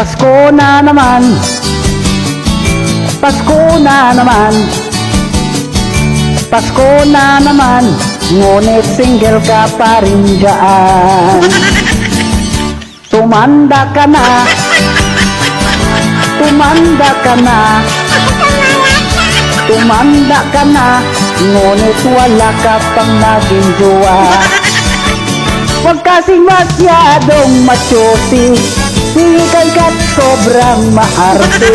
Pasko na naman, Pasko na naman, Pasko na naman, ngunit single ka pa rin dyan. Tumanda ka na, tumanda ka na, tumanda ka na, ngunit wala ka pang naging jowa. Huwag kasing masyadong machosi, sihikan ka't sobrang maarte.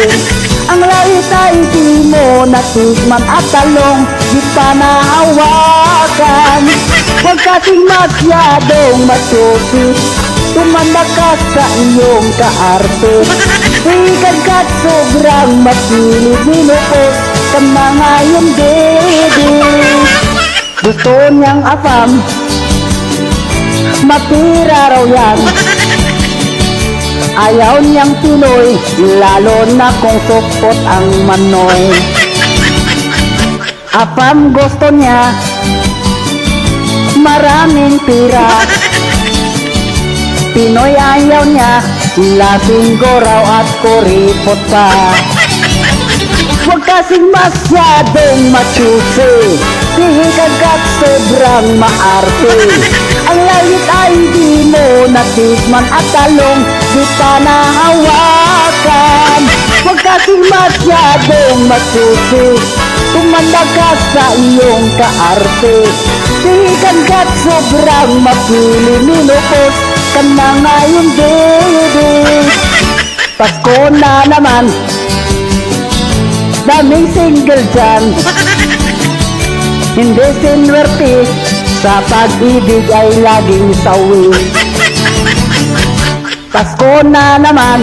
Ang langit ay di mo natikman at talong di pa nahawakan. Huwag kasing masyadong machosi, tumanda ka sa iyong kaarte. Sihikan ka't sobrang masilid, ninukos ka na ngayon, baby. Gusto niyang afam, matira raw yan. Ayaw niyang Pinoy, lalo na kung sukot ang manoy. Apam gusto niya, maraming pira. Pinoy ayaw niya, lasinggo raw at kuripot pa. Huwag kasing masyadong machusi, sihikan ka't sobrang maarte. Ang langit ay di mo natikman at talong di pa nahawakan. Huwag kasing masyadong machusi, tumanda ka sa iyong kaarte. Sihikan ka't sobrang mapili, minupos ka na ngayon, baby. Pasko na naman, daming single dyan. Hindi sinwerte, sa pag-ibig ay laging sawi. Pasko na naman,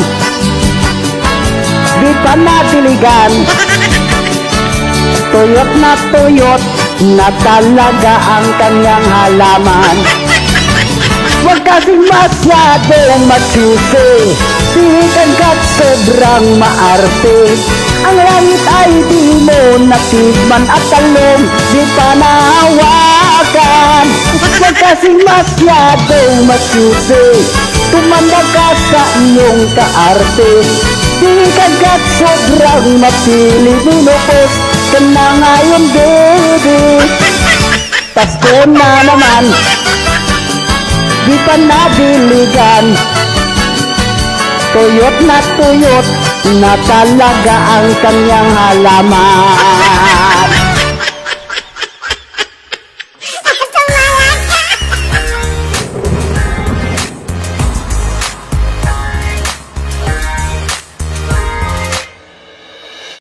di pa natiligan. Tuyot na talaga ang kanyang halaman. Huwag kasing masyadong machusi, sihikan ka't sobrang maarte. Ang langit ay di mo natikman at talong di pa nahawakan. Huwag kasing masyadong machusi, tumanda ka sa iyong kaarte. Sihikan ka't sobrang mapili, minupos ka na ngayon, baby. Pasko na naman, di pa nadiligan. Tuyot na talaga ang kanyang halaman.